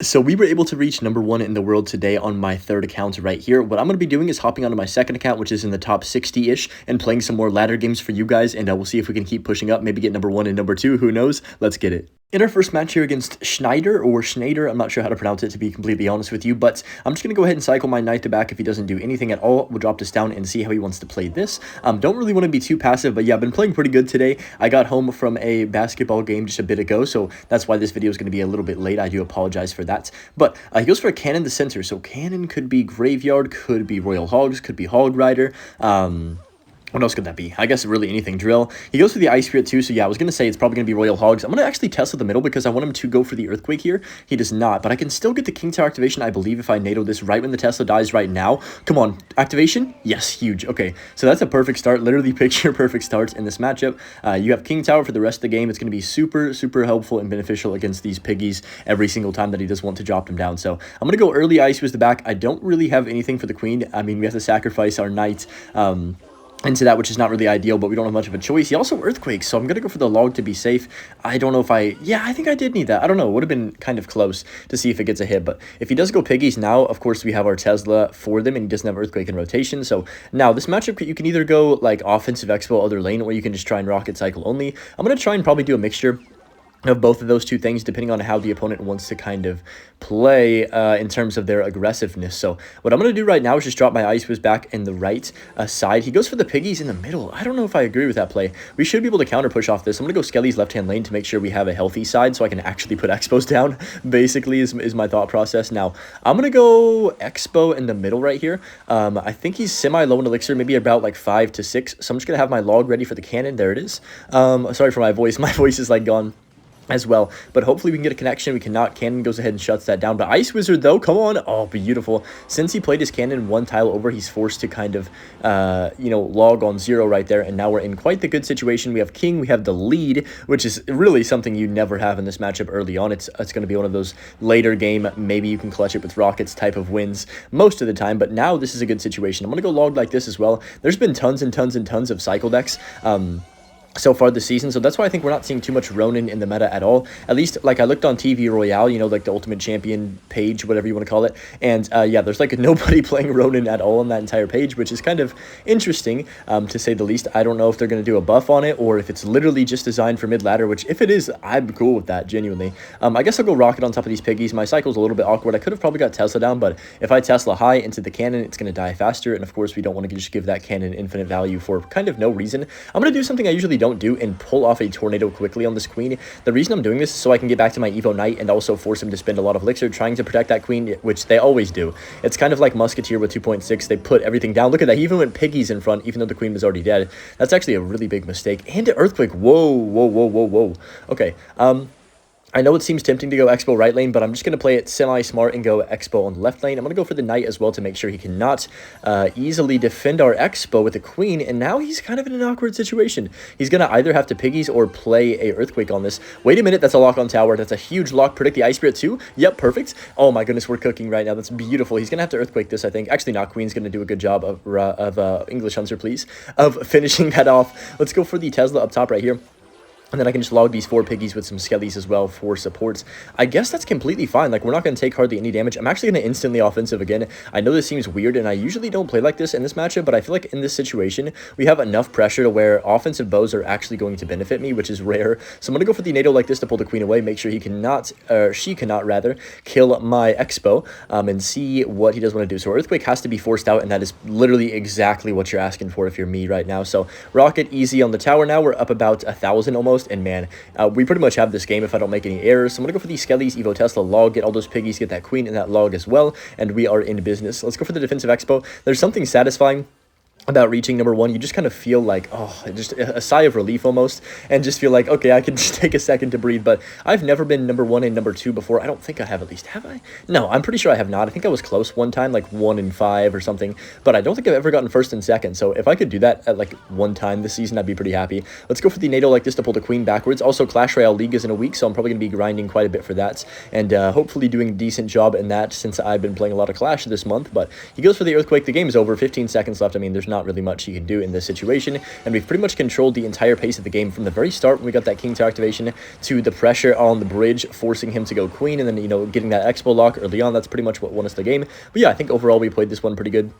So we were able to reach #1 in the world today on my third account right here. What I'm going to be doing is hopping onto my second account, which is in the top 60-ish, and playing some more ladder games for you guys, and we'll see if we can keep pushing up, maybe get #1 and #2, who knows? Let's get it. In our first match here against Schneider, I'm not sure how to pronounce it to be completely honest with you, but I'm just going to go ahead and cycle my knight to back. If he doesn't do anything at all, we'll drop this down and see how he wants to play this. Don't really want to be too passive, but yeah, I've been playing pretty good today. I got home from a basketball game just a bit ago, so that's why this video is going to be a little bit late. I do apologize for that. But he goes for a cannon to center, so cannon could be graveyard, could be royal hogs, could be hog rider. What else could that be? I guess really anything. Drill. He goes for the Ice Spirit too, so yeah, I was going to say it's probably going to be Royal Hogs. I'm going to actually Tesla the middle because I want him to go for the Earthquake here. He does not, but I can still get the King Tower activation, I believe, if I NATO this right when the Tesla dies right now. Come on. Activation? Yes, huge. Okay, so that's a perfect start. Literally picture perfect starts in this matchup. You have King Tower for the rest of the game. It's going to be super, super helpful and beneficial against these piggies every single time that he does want to drop them down. So I'm going to go early Ice with the back. I don't really have anything for the Queen. I mean, we have to sacrifice our Knight, into that, which is not really ideal, but we don't have much of a choice. He also Earthquakes, so I'm going to go for the log to be safe. I don't know if yeah, I think I did need that. I don't know. It would have been kind of close to see if it gets a hit, but if he does go piggies now, of course, we have our Tesla for them, and he doesn't have Earthquake in rotation. So now this matchup, you can either go like offensive expo other lane, or you can just try and rocket cycle only. I'm going to try and probably do a mixture of both of those two things, depending on how the opponent wants to kind of play in terms of their aggressiveness. So what I'm going to do right now is just drop my Ice Whiz back in the right side. He goes for the piggies in the middle. I don't know if I agree with that play. We should be able to counter push off this. I'm going to go Skelly's left-hand lane to make sure we have a healthy side so I can actually put Expos down, basically, is my thought process. Now, I'm going to go Expo in the middle right here. I think he's semi-low in Elixir, maybe about like 5 to 6. So I'm just going to have my log ready for the cannon. There it is. Sorry for my voice. My voice is like gone as well, but hopefully we can get a connection. We cannot. Cannon goes ahead and shuts that down, but Ice Wizard though, come on. Oh, beautiful. Since he played his cannon one tile over, he's forced to kind of you know, log on 0 right there, and now we're in quite the good situation. We have King, we have the lead, which is really something you never have in this matchup early on. It's going to be one of those later game, maybe you can clutch it with rockets type of wins most of the time, but now this is a good situation. I'm going to go log like this as well. There's been tons and tons and tons of cycle decks so far this season, so that's why I think we're not seeing too much Ronin in the meta at all. At least, like, I looked on TV Royale, you know, like the Ultimate Champion page, whatever you want to call it, and yeah, there's like nobody playing Ronin at all on that entire page, which is kind of interesting, to say the least. I don't know if they're going to do a buff on it, or if it's literally just designed for mid-ladder, which, if it is, I'm cool with that, genuinely. I guess I'll go Rocket on top of these piggies. My cycle's a little bit awkward. I could have probably got Tesla down, but if I Tesla high into the cannon, it's going to die faster, and of course, we don't want to just give that cannon infinite value for kind of no reason. I'm going to do something I usually don't do and pull off a tornado quickly on this queen. The reason I'm doing this is so I can get back to my Evo Knight and also force him to spend a lot of elixir trying to protect that queen, which they always do. It's kind of like Musketeer with 2.6. They put everything down. Look at that. He even went piggies in front, even though the queen was already dead. That's actually a really big mistake. And an Earthquake. Whoa, whoa, whoa, whoa, whoa. Okay, I know it seems tempting to go Expo right lane, but I'm just going to play it semi-smart and go Expo on the left lane. I'm going to go for the Knight as well to make sure he cannot easily defend our Expo with the Queen, and now he's kind of in an awkward situation. He's going to either have to piggies or play a Earthquake on this. Wait a minute, that's a lock on tower. That's a huge lock. Predict the Ice Spirit too. Yep, perfect. Oh my goodness, we're cooking right now. That's beautiful. He's going to have to Earthquake this, I think. Actually not. Queen's going to do a good job of English Hunter, please, of finishing that off. Let's go for the Tesla up top right here. And then I can just log these 4 piggies with some skellies as well for supports. I guess that's completely fine. Like, we're not going to take hardly any damage. I'm actually going to instantly offensive again. I know this seems weird, and I usually don't play like this in this matchup, but I feel like in this situation, we have enough pressure to where offensive bows are actually going to benefit me, which is rare. So I'm going to go for the NATO like this to pull the queen away, make sure he cannot, or she cannot rather, kill my Expo, and see what he does want to do. So Earthquake has to be forced out, and that is literally exactly what you're asking for if you're me right now. So Rocket easy on the tower now. We're up about 1,000 almost. And man, we pretty much have this game if I don't make any errors. So I'm going to go for these Skellies, Evo Tesla, log, get all those piggies, get that queen and that log as well, and we are in business. Let's go for the defensive expo. There's something satisfying about reaching #1. You just kind of feel like, oh, just a sigh of relief almost, and just feel like, okay, I can just take a second to breathe. But I've never been #1 and #2 before. I don't think I have, at least. Have I? No, I'm pretty sure I have not. I think I was close one time, like 1 and 5 or something, but I don't think I've ever gotten first and second. So if I could do that at like one time this season, I'd be pretty happy. Let's go for the NATO like this to pull the queen backwards. Also, Clash Royale League is in a week, so I'm probably going to be grinding quite a bit for that, and hopefully doing a decent job in that since I've been playing a lot of Clash this month. But he goes for the Earthquake. The game is over. 15 seconds left. I mean, there's not really much he can do in this situation, and we've pretty much controlled the entire pace of the game from the very start when we got that king to activation to the pressure on the bridge, forcing him to go queen, and then, you know, getting that expo lock early on. That's pretty much what won us the game. But yeah, I think overall we played this one pretty good.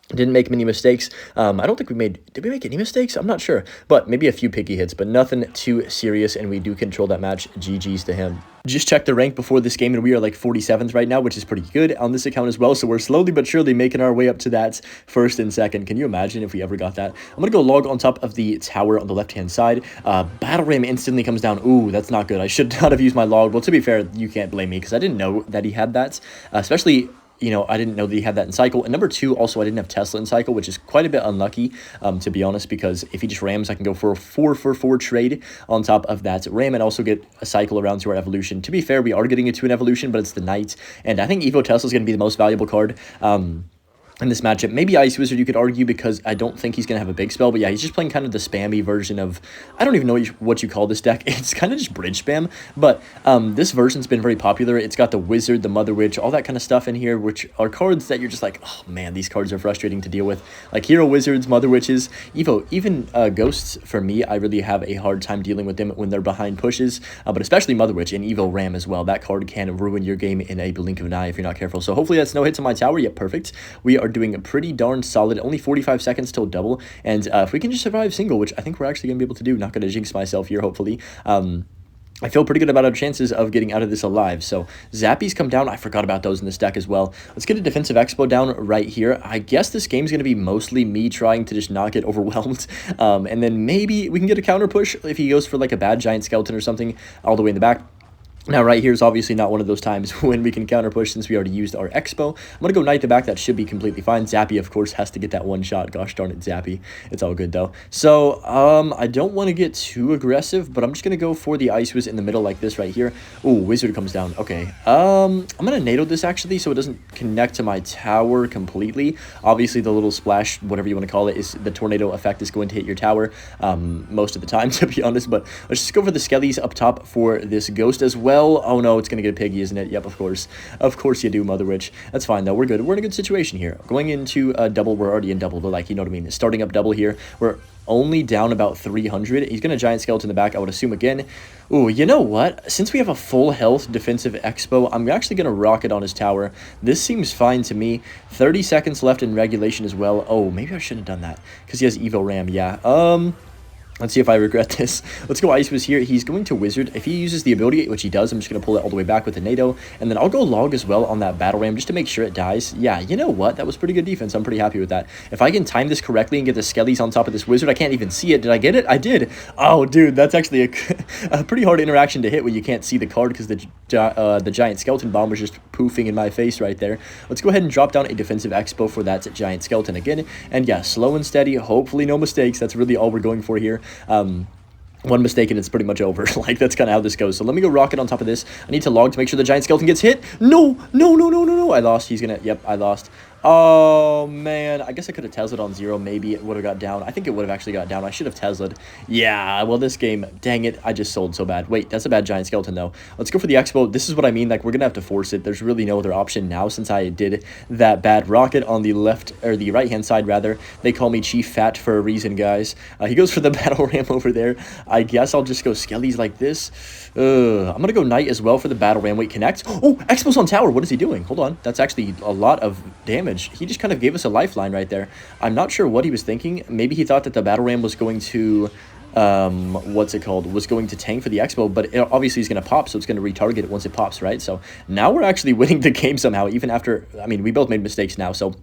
Didn't make many mistakes. I don't think did we make any mistakes? I'm not sure, but maybe a few picky hits, but nothing too serious, and we do control that match. GG's to him. Just checked the rank before this game, and we are like 47th right now, which is pretty good on this account as well. So we're slowly but surely making our way up to that first and second. Can you imagine if we ever got that? I'm going to go log on top of the tower on the left-hand side. Battle Ram instantly comes down. Ooh, that's not good. I should not have used my log. Well, to be fair, you can't blame me because I didn't know that he had that, especially... You know, I didn't know that he had that in cycle. And number two, also, I didn't have Tesla in cycle, which is quite a bit unlucky, to be honest, because if he just rams, I can go for a 4-for-4 trade on top of that ram and also get a cycle around to our evolution. To be fair, we are getting it to an evolution, but it's the knight. And I think Evo Tesla is going to be the most valuable card. In this matchup. Maybe Ice Wizard, you could argue, because I don't think he's going to have a big spell. But yeah, he's just playing kind of the spammy version of... I don't even know what you call this deck. It's kind of just bridge spam. But this version's been very popular. It's got the Wizard, the Mother Witch, all that kind of stuff in here, which are cards that you're just like, oh man, these cards are frustrating to deal with. Like Hero Wizards, Mother Witches, Evo, even Ghosts, for me, I really have a hard time dealing with them when they're behind pushes. But especially Mother Witch and Evo Ram as well. That card can ruin your game in a blink of an eye if you're not careful. So hopefully that's no hit to my tower. Yeah, perfect. We are doing a pretty darn solid. Only 45 seconds till double, and if we can just survive single, which I think we're actually gonna be able to do, not gonna jinx myself here, hopefully. I feel pretty good about our chances of getting out of this alive. So Zappies come down. I forgot about those in this deck as well. Let's get a defensive expo down right here. I guess this game's going to be mostly me trying to just not get overwhelmed. And then maybe we can get a counter push if he goes for like a bad giant skeleton or something all the way in the back. Now, right here is obviously not one of those times when we can counter push since we already used our expo. I'm going to go knight to back. That should be completely fine. Zappy, of course, has to get that one shot. Gosh darn it, Zappy. It's all good, though. So, I don't want to get too aggressive, but I'm just going to go for the Ice Wiz in the middle like this right here. Ooh, Wizard comes down. Okay. I'm going to NATO this, actually, so it doesn't connect to my tower completely. Obviously, the little splash, whatever you want to call it, is the tornado effect is going to hit your tower most of the time, to be honest. But let's just go for the Skellies up top for this Ghost as well. Oh no, it's going to get a piggy, isn't it? Yep, of course. Of course you do, Mother Witch. That's fine, though. We're good. We're in a good situation here. Going into double, we're already in double, but like, you know what I mean? Starting up double here. We're only down about 300. He's going to giant skeleton in the back, I would assume again. Ooh, you know what? Since we have a full health defensive expo, I'm actually going to rocket on his tower. This seems fine to me. 30 seconds left in regulation as well. Oh, maybe I shouldn't have done that because he has Evo Ram. Yeah. Let's see if I regret this. Let's go Ice Wiz here. He's going to Wizard. If he uses the ability, which he does, I'm just going to pull it all the way back with the NATO. And then I'll go Log as well on that Battle Ram just to make sure it dies. Yeah, you know what? That was pretty good defense. I'm pretty happy with that. If I can time this correctly and get the Skellies on top of this Wizard, I can't even see it. Did I get it? I did. Oh, dude, that's actually a pretty hard interaction to hit when you can't see the card because the giant skeleton bomb was just poofing in my face right there. Let's go ahead and drop down a defensive expo for that giant skeleton again. And yeah, slow and steady. Hopefully no mistakes. That's really all we're going for here. One mistake and it's pretty much over. Like, that's kind of how this goes. So let me go rocket on top of this. I need to log to make sure the giant skeleton gets hit. No. I lost. He's gonna... Yep, I lost. Oh, man. I guess I could have Tesla'd on 0. Maybe it would have got down. I think it would have actually got down. I should have Tesla'd. Yeah, well, this game, dang it, I just sold so bad. Wait, that's a bad giant skeleton, though. Let's go for the expo. This is what I mean. Like, we're going to have to force it. There's really no other option now since I did that bad rocket on the left, or the right-hand side, rather. They call me Chief Fat for a reason, guys. He goes for the battle ram over there. I guess I'll just go Skellies like this. I'm going to go Knight as well for the battle ram. Wait, connect. Oh, expo's on tower. What is he doing? Hold on. That's actually a lot of damage. He just kind of gave us a lifeline right there. I'm not sure what he was thinking. Maybe he thought that the battle ram was going to was going to tank for the expo, but it obviously is going to pop, so it's going to retarget it once it pops, right? So now we're actually winning the game somehow, even after, I mean, we both made mistakes now, so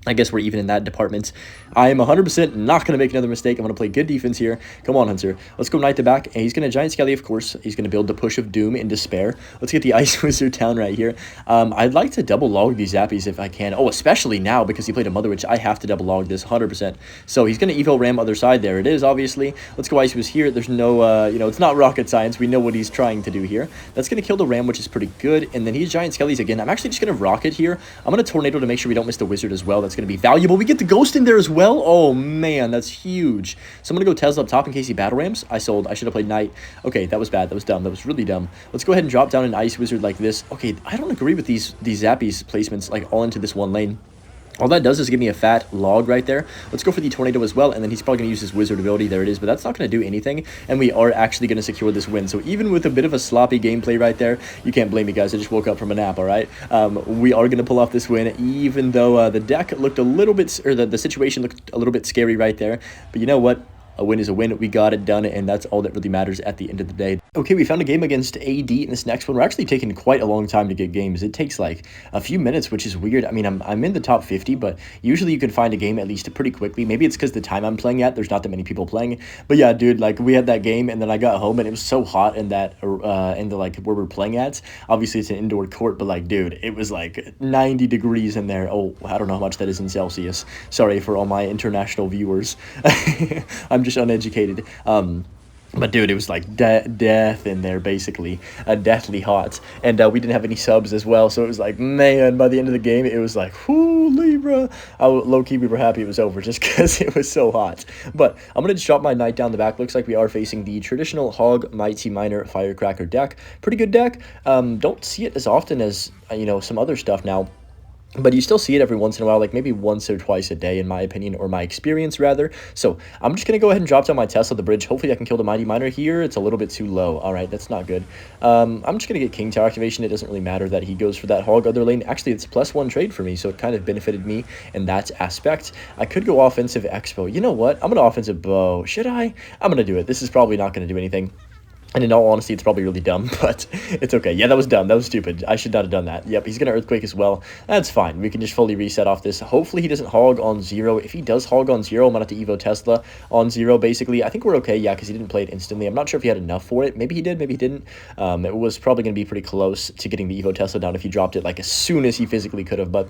I guess we're even in that department. I am 100% not going to make another mistake. I'm going to play good defense here. Come on, Hunter. Let's go Knight to back. And he's going to Giant Skelly, of course. He's going to build the Push of Doom in Despair. Let's get the Ice Wizard down right here. I'd like to double log these Zappies if I can. Oh, especially now because he played a Mother Witch. I have to double log this 100%. So he's going to Evo Ram other side. There it is, obviously. Let's go Ice Wizard here. There's no, it's not rocket science. We know what he's trying to do here. That's going to kill the Ram, which is pretty good. And then he's Giant Skellies again. I'm actually just going to Rocket here. I'm going to Tornado to make sure we don't miss the Wizard as well. That's going to be valuable. We get the Ghost in there as well. Oh man, that's huge. So I'm gonna go Tesla up top in case he battle rams. I sold. I should have played Knight. Okay, that was bad. That was dumb. That was really dumb. Let's go ahead and drop down an Ice Wizard like this. Okay, I don't agree with these Zappies placements like all into this one lane. All that does is give me a fat log right there. Let's go for the tornado as well, and then he's probably going to use his wizard ability. There it is, but that's not going to do anything, and we are actually going to secure this win. So even with a bit of a sloppy gameplay right there, you can't blame me, guys. I just woke up from a nap, all right? We are going to pull off this win, even though the deck looked a little bit, or the situation looked a little bit scary right there. But you know what? A win is a win. We got it done, and that's all that really matters at the end of the day. Okay, we found a game against AD in this next one. We're actually taking quite a long time to get games. It takes like a few minutes, which is weird. I mean, I'm in the top 50, but usually you can find a game at least pretty quickly. Maybe it's because the time I'm playing at, there's not that many people playing. But yeah, dude, like we had that game, and then I got home, and it was so hot in that, in the like where we're playing at. Obviously, it's an indoor court, but like, dude, it was like 90 degrees in there. Oh, I don't know how much that is in Celsius. Sorry for all my international viewers. I'm just uneducated. But dude, it was like death in there, basically, deathly hot, and we didn't have any subs as well, so it was like, man, by the end of the game, it was like, whoo, Libra. Low-key, we were happy it was over, just because it was so hot. But I'm gonna just drop my knight down the back. Looks like we are facing the traditional Hog, Mighty Miner, Firecracker deck. Pretty good deck. Don't see it as often as, you know, some other stuff now. But you still see it every once in a while, like maybe once or twice a day, in my opinion, or my experience, rather. So I'm just going to go ahead and drop down my Tesla the bridge. Hopefully I can kill the Mighty Miner here. It's a little bit too low. All right, that's not good. I'm just going to get King Tower activation. It doesn't really matter that he goes for that Hog other lane. Actually, it's +1 trade for me, so it kind of benefited me in that aspect. I could go offensive Expo. You know what? I'm going to offensive Bow. Should I? I'm going to do it. This is probably not going to do anything. And in all honesty, it's probably really dumb, but it's okay. Yeah, that was dumb. That was stupid. I should not have done that. Yep, he's going to Earthquake as well. That's fine. We can just fully reset off this. Hopefully, he doesn't hog on 0. If he does hog on 0, I'm going to have to Evo Tesla on 0, basically. I think we're okay, yeah, because he didn't play it instantly. I'm not sure if he had enough for it. Maybe he did, maybe he didn't. It was probably going to be pretty close to getting the Evo Tesla down if he dropped it, like, as soon as he physically could have, but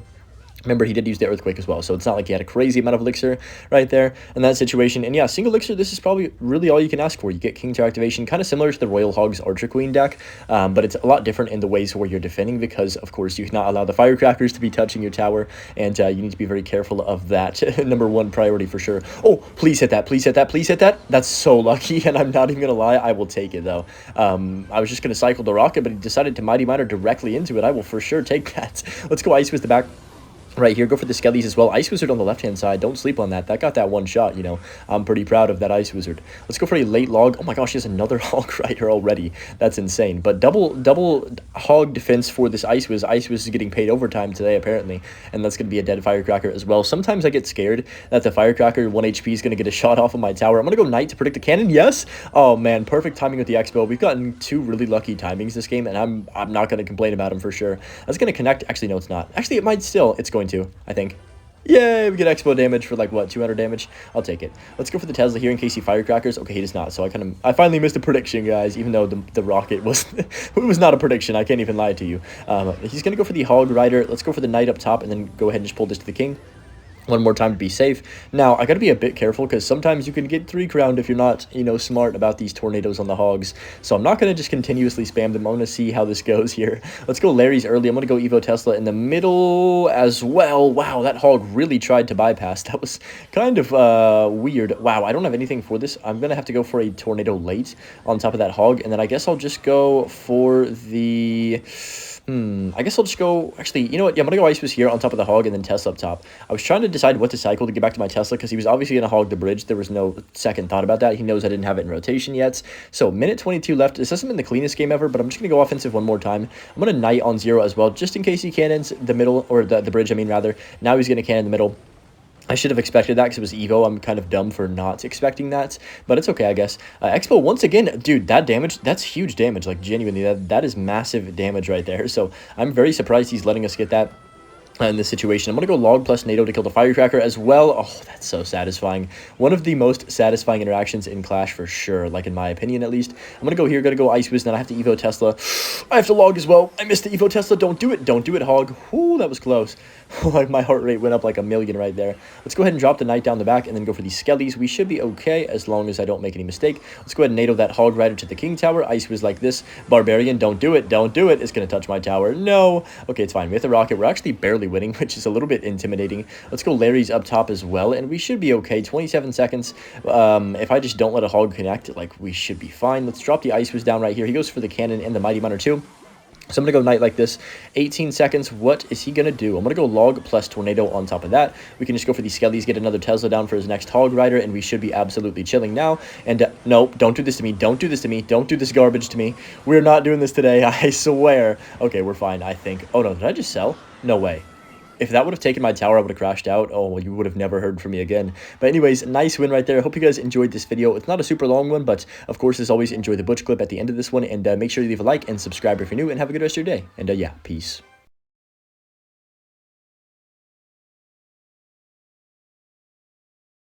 remember, he did use the Earthquake as well, so it's not like he had a crazy amount of elixir right there in that situation. And yeah, single elixir, this is probably really all you can ask for. You get King Tower activation, kind of similar to the Royal Hogs Archer Queen deck, but it's a lot different in the ways where you're defending, because, of course, you cannot allow the Firecrackers to be touching your tower, and you need to be very careful of that. #1 priority for sure. Oh, please hit that, please hit that, please hit that. That's so lucky, and I'm not even going to lie, I will take it, though. I was just going to cycle the rocket, but he decided to Mighty Miner directly into it. I will for sure take that. Let's go Ice with the back. Right here, go for the Skellies as well. Ice Wizard on the left-hand side. Don't sleep on that. That got that one shot, you know. I'm pretty proud of that Ice Wizard. Let's go for a late log. Oh my gosh, he has another Hog right here already. That's insane. But double Hog defense for this Ice Wiz. Ice Wiz is getting paid overtime today, apparently. And that's going to be a dead Firecracker as well. Sometimes I get scared that the Firecracker 1 HP is going to get a shot off of my tower. I'm going to go Knight to predict the cannon. Yes! Oh man, perfect timing with the Expo. We've gotten 2 really lucky timings this game, and I'm not going to complain about them for sure. That's going to connect. Actually, no, it's not. Actually, it might still. It's going to, I think. Yay, we get Expo damage for like, what, 200 damage? I'll take it. Let's go for the Tesla here in case he Firecrackers. Okay, he does not, so I finally missed a prediction, guys, even though the rocket was, it was not a prediction. I can't even lie to you. He's going to go for the Hog Rider. Let's go for the Knight up top, and then go ahead and just pull this to the King one more time to be safe. Now, I got to be a bit careful, because sometimes you can get 3-crowned if you're not, you know, smart about these tornadoes on the Hogs. So I'm not going to just continuously spam them. I'm going to see how this goes here. Let's go Larry's early. I'm going to go Evo Tesla in the middle as well. Wow, that Hog really tried to bypass. That was kind of weird. Wow, I don't have anything for this. I'm going to have to go for a tornado late on top of that Hog, and then I guess I'll just go for the... I guess I'll just go, actually, you know what, yeah, I'm going to go Ice Wiz here on top of the Hog and then Tesla up top. I was trying to decide what to cycle to get back to my Tesla, because he was obviously going to hog the bridge. There was no second thought about that. He knows I didn't have it in rotation yet. So, minute 22 left. This hasn't been the cleanest game ever, but I'm just going to go offensive one more time. I'm going to Knight on 0 as well, just in case he cannons the middle, or the bridge, I mean, rather. Now he's going to cannon the middle. I should have expected that because it was Evo. I'm kind of dumb for not expecting that, but it's okay, I guess. Expo, once again, dude, that damage, that's huge damage. Like, genuinely, that is massive damage right there. So I'm very surprised he's letting us get that in this situation. I'm going to go log plus NATO to kill the Firecracker as well. Oh, that's so satisfying. One of the most satisfying interactions in Clash for sure, like in my opinion at least. I'm going to go here, going to go Ice Wiz, then I have to Evo Tesla. I have to log as well. I missed the Evo Tesla. Don't do it, Hog. Whoo, that was close. Like, my heart rate went up like a million right there. Let's go ahead and drop the Knight down the back and then go for these Skellies. We should be okay as long as I don't make any mistake. Let's go ahead and NATO that Hog Rider to the King Tower. Ice Wiz like this. Barbarian, don't do it. It's going to touch my tower. No. Okay, it's fine. We have the rocket. We're actually barely winning, which is a little bit intimidating. Let's go Larry's up top as well, and we should be okay. 27 seconds. If I just don't let a Hog connect, like, we should be fine. Let's drop the Ice Wiz down right here. He goes for the cannon and the Mighty Miner too. So I'm going to go Knight like this, 18 seconds. What is he going to do? I'm going to go Log plus Tornado on top of that. We can just go for these Skellies, get another Tesla down for his next Hog Rider, and we should be absolutely chilling now. And nope, don't do this to me. Don't do this to me. Don't do this garbage to me. We're not doing this today, I swear. Okay, we're fine, I think. Oh, no, did I just sell? No way. If that would have taken my tower, I would have crashed out. Oh, well, you would have never heard from me again. But anyways, nice win right there. I hope you guys enjoyed this video. It's not a super long one, but of course, as always, enjoy the Butch clip at the end of this one. And make sure you leave a like and subscribe if you're new. And have a good rest of your day. And yeah, peace.